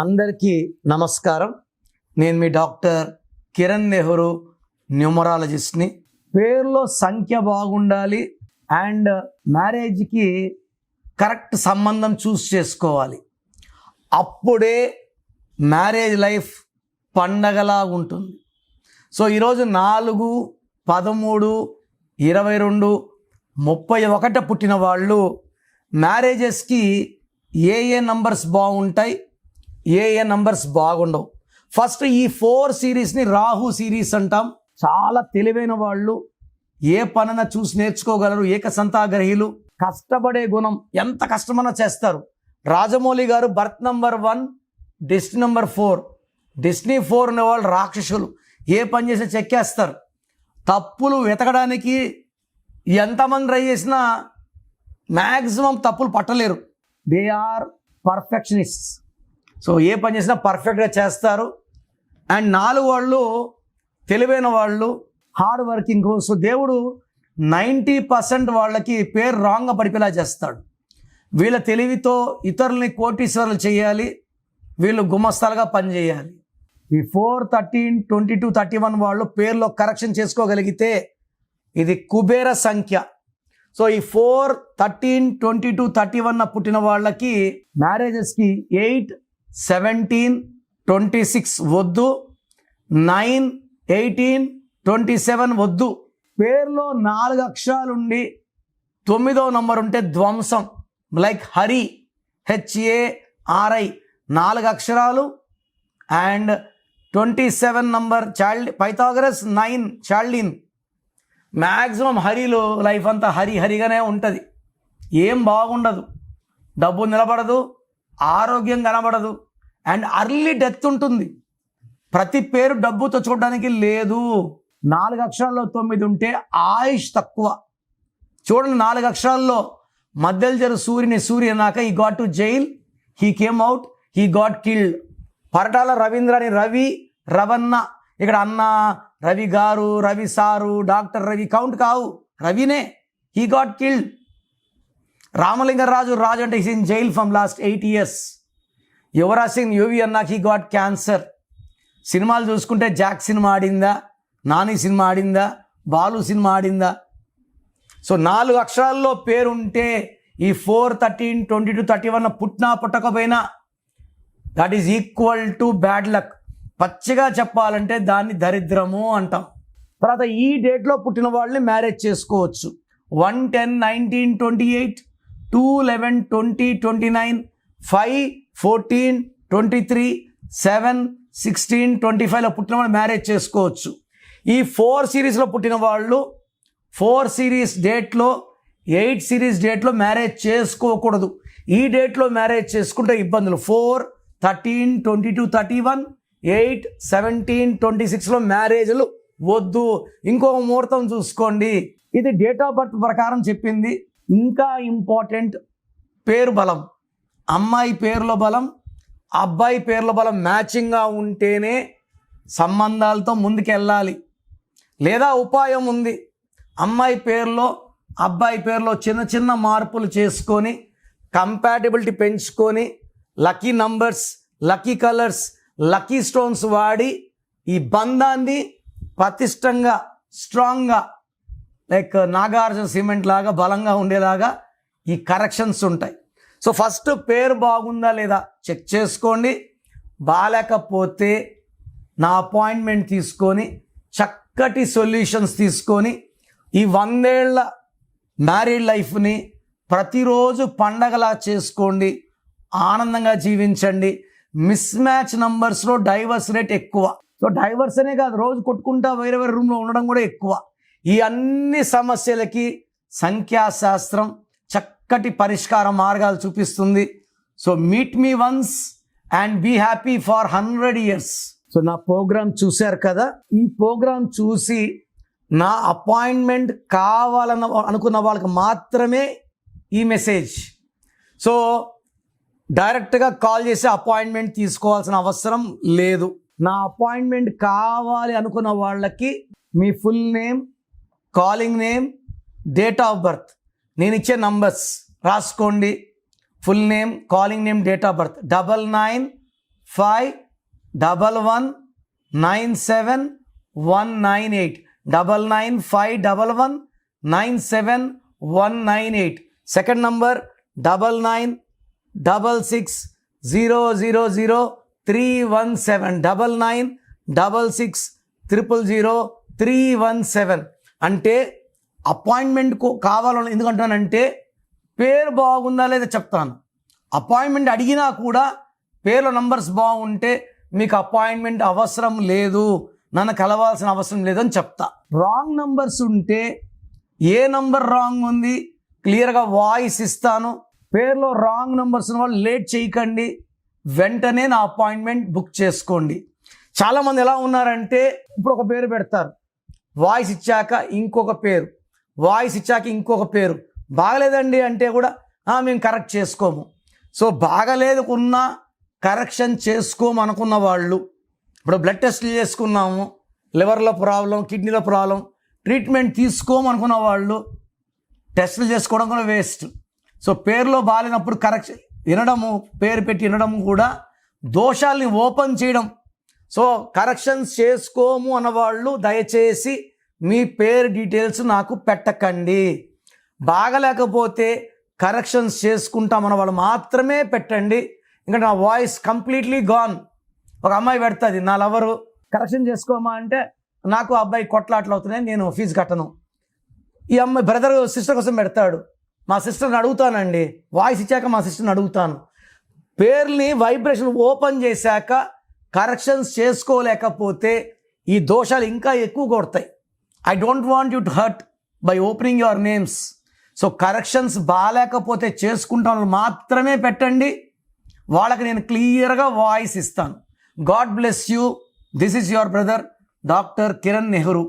అందరికీ నమస్కారం. నేను మీ డాక్టర్ కిరణ్ నెహ్రూ, న్యూమరాలజిస్ట్ని. పేరులో సంఖ్య బాగుండాలి అండ్ మ్యారేజ్కి కరెక్ట్ సంబంధం చూస్ చేసుకోవాలి. అప్పుడే మ్యారేజ్ లైఫ్ పండగలా ఉంటుంది. సో ఈరోజు 4, 13, 22, 31 పుట్టిన వాళ్ళు మ్యారేజెస్కి ఏ నంబర్స్ బాగుంటాయి, ఏ నంబర్స్ బాగుండవు. ఫస్ట్ ఈ 4 సిరీస్ని రాహు సిరీస్ అంటాం. చాలా తెలివైన వాళ్ళు, ఏ పనైనా చూసి నేర్చుకోగలరు, ఏకసంతాగ్రహీలు, కష్టపడే గుణం, ఎంత కష్టమైనా చేస్తారు. రాజమౌళి గారు birth number 1, destiny number 4. Destiny 4 ఉన్న వాళ్ళు రాక్షసులు, ఏ పని చేసి చెక్కేస్తారు. తప్పులు వెతకడానికి ఎంతమంది ట్రై చేసినా మ్యాక్సిమం తప్పులు పట్టలేరు. They are perfectionists. సో ఏ పని చేసినా పర్ఫెక్ట్గా చేస్తారు. అండ్ 4 వాళ్ళు తెలివైన వాళ్ళు, హార్డ్ వర్కింగ్. సో దేవుడు 90% వాళ్ళకి పేరు రాంగ్గా పడిపోయేలా చేస్తాడు. వీళ్ళ తెలివితో ఇతరులని కోటీశ్వరులు చేయాలి, వీళ్ళు గుమస్తాలుగా పనిచేయాలి. ఈ 4, 13, 22, 31 వాళ్ళు పేర్లో కరెక్షన్ చేసుకోగలిగితే ఇది కుబేర సంఖ్య. సో ఈ 4, 13, 22, 31 పుట్టిన వాళ్ళకి మ్యారేజెస్కి 8, 17, 26 వద్దు, 9, 18, 27 వద్దు. పేరులో 4 అక్షరాలుండి 9వ నంబర్ ఉంటే ధ్వంసం. లైక్ హరి, HARI 4 అక్షరాలు. And 27 number Pythagoras 9 Chaldean. Maximum హరిలో లైఫ్ అంతా హరిగానే ఉంటుంది. ఏం బాగుండదు, డబ్బు నిలబడదు, ఆరోగ్యం కనబడదు, అండ్ అర్లీ డెత్ ఉంటుంది. ప్రతి పేరు డబ్బుతో చూడడానికి లేదు. 4 అక్షరాల్లో 9 ఉంటే ఆయుష్ తక్కువ. చూడండి, 4 అక్షరాల్లో మధ్యలో జరు సూర్య అన్నాక he got to jail, he came out, he got killed. Paritala రవీంద్రని రవి, రవన్న. ఇక్కడ అన్న, Ravi garu, Ravi sir, doctor Ravi count కావు, రవినే. He got killed. రామలింగరాజు అంటే is in jail from last 8 years. Yuvraj Singh Yuvi అన్నాక హీ గాట్ క్యాన్సర్. సినిమాలు చూసుకుంటే జాక్ సినిమా ఆడిందా, నాని సినిమా ఆడిందా, బాలు సినిమా ఆడిందా? సో 4 అక్షరాల్లో పేరుంటే ఈ 4, 13, 22, 31 పుట్టినా పుట్టకపోయినా that is equal to bad luck. పచ్చిగా చెప్పాలంటే దాన్ని దరిద్రము అంటాం. తర్వాత ఈ డేట్లో పుట్టిన వాళ్ళని మ్యారేజ్ చేసుకోవచ్చు. 1, 10, 19, 28, 2, 11, 20, 29, 5, 14, 23, 7, 16, 25లో పుట్టిన వాళ్ళు మ్యారేజ్ చేసుకోవచ్చు. ఈ 4 సిరీస్లో పుట్టిన వాళ్ళు 4 సిరీస్ డేట్లో, 8 సిరీస్ డేట్లో మ్యారేజ్ చేసుకోకూడదు. ఈ డేట్లో మ్యారేజ్ చేసుకుంటే ఇబ్బందులు. 4, 13, 22, 31, 8, 17, 26లో మ్యారేజ్లు వద్దు. ఇంకో ముహూర్తం చూసుకోండి. ఇది డేట్ ఆఫ్ బర్త్ ప్రకారం చెప్పింది. ఇంకా ఇంపార్టెంట్, పేరు బలం. అమ్మాయి పేరులో బలం, అబ్బాయి పేరులో బలం మ్యాచింగ్గా ఉంటేనే సంబంధాలతో ముందుకెళ్ళాలి. లేదా ఉపాయం ఉంది. అమ్మాయి పేరులో అబ్బాయి పేరులో చిన్న మార్పులు చేసుకొని కంపాటిబిలిటీ పెంచుకొని lucky numbers, lucky colours, lucky stones వాడి ఈ బంధాన్ని పటిష్టంగా, స్ట్రాంగ్గా, లైక్ నాగార్జున సిమెంట్ లాగా బలంగా ఉండేలాగా ఈ కరెక్షన్స్ ఉంటాయి. సో ఫస్ట్ పేరు బాగుందా లేదా చెక్ చేసుకోండి. బాగాలేకపోతే నా అపాయింట్మెంట్ తీసుకొని చక్కటి సొల్యూషన్స్ తీసుకొని ఈ 100 ఏళ్ల మ్యారీడ్ లైఫ్ని ప్రతిరోజు పండగలా చేసుకోండి, ఆనందంగా జీవించండి. మిస్ మ్యాచ్ నంబర్స్లో డైవర్స్ రేట్ ఎక్కువ. సో డైవర్స్ అనే కాదు, రోజు కొట్టుకుంటా వేరే రూమ్లో ఉండడం కూడా ఎక్కువ. ఈ అన్ని సమస్యలకి సంఖ్యాశాస్త్రం చక్కటి పరిష్కార మార్గాలు చూపిస్తుంది. So meet me once and be happy for 100 years. So నా ప్రోగ్రామ్ చూశారు కదా. ఈ ప్రోగ్రామ్ చూసి నా అపాయింట్మెంట్ కావాలన్న అనుకున్న వాళ్ళకి మాత్రమే ఈ మెసేజ్. సో డైరెక్ట్గా కాల్ చేసి అపాయింట్మెంట్ తీసుకోవాల్సిన అవసరం లేదు. నా అపాయింట్మెంట్ కావాలి అనుకున్న వాళ్ళకి మీ full name, calling name, date of birth, నేను ఇచ్చే నంబర్స్ రాసుకోండి. Full name, calling name, date of birth 99 995197 995197 second number 9966000317 9966000317 అంటే అపాయింట్మెంట్ కావాలని ఎందుకంటానంటే పేరు బాగుందా లేదా చెప్తాను. అపాయింట్మెంట్ అడిగినా కూడా పేర్లో నంబర్స్ బాగుంటే మీకు అపాయింట్మెంట్ అవసరం లేదు, నన్ను కలవాల్సిన అవసరం లేదని చెప్తా. రాంగ్ నంబర్స్ ఉంటే ఏ నంబర్ రాంగ్ ఉంది క్లియర్గా వాయిస్ ఇస్తాను. పేర్లో రాంగ్ నంబర్స్ ఉన్న వాళ్ళు లేట్ చేయకండి, వెంటనే నా అపాయింట్మెంట్ బుక్ చేసుకోండి. చాలామంది ఎలా ఉన్నారంటే ఇప్పుడు ఒక పేరు పెడతారు, వాయిస్ ఇచ్చాక ఇంకొక పేరు, వాయిస్ ఇచ్చాక ఇంకొక పేరు. బాగలేదండి అంటే కూడా మేము కరెక్ట్ చేసుకోము. సో బాగలేదుకున్నా కరెక్షన్ చేసుకోమనుకున్న వాళ్ళు, ఇప్పుడు బ్లడ్ టెస్ట్లు చేసుకున్నాము, లివర్లో ప్రాబ్లం, కిడ్నీలో ప్రాబ్లం, ట్రీట్మెంట్ తీసుకోమనుకున్న వాళ్ళు టెస్టులు చేసుకోవడం కూడా వేస్ట్. సో పేరులో బాగాలేనప్పుడు కరెక్షన్ వినడము, పేరు పెట్టి వినడము కూడా దోషాల్ని ఓపెన్ చేయడం. సో కరెక్షన్స్ చేసుకోము అన్నవాళ్ళు దయచేసి మీ పేరు డీటెయిల్స్ నాకు పెట్టకండి. బాగలేకపోతే కరెక్షన్స్ చేసుకుంటామన్న వాళ్ళు మాత్రమే పెట్టండి. ఇంకా నా వాయిస్ కంప్లీట్లీ గాన్. ఒక అమ్మాయి పెడుతుంది, నా లవరు కరెక్షన్ చేసుకోమా అంటే నాకు అబ్బాయి కొట్లాట్లు అవుతున్నాయి, నేను ఫీజు కట్టను. ఈ అమ్మాయి బ్రదర్ సిస్టర్ కోసం పెడతాడు, మా సిస్టర్ని అడుగుతానండి, వాయిస్ ఇచ్చాక మా సిస్టర్ని అడుగుతాను. పేర్ని వైబ్రేషన్ ఓపెన్ చేశాక కరెక్షన్స్ చేసుకోలేకపోతే ఈ దోషాలు ఇంకా ఎక్కువ కొడతాయి. I don't want you to hurt by opening your names. So corrections బాగాలేకపోతే చేసుకుంటాను మాత్రమే పెట్టండి, వాళ్ళకి నేను క్లియర్గా వాయిస్ ఇస్తాను. God bless you. This is your brother doctor Kiran Nehru.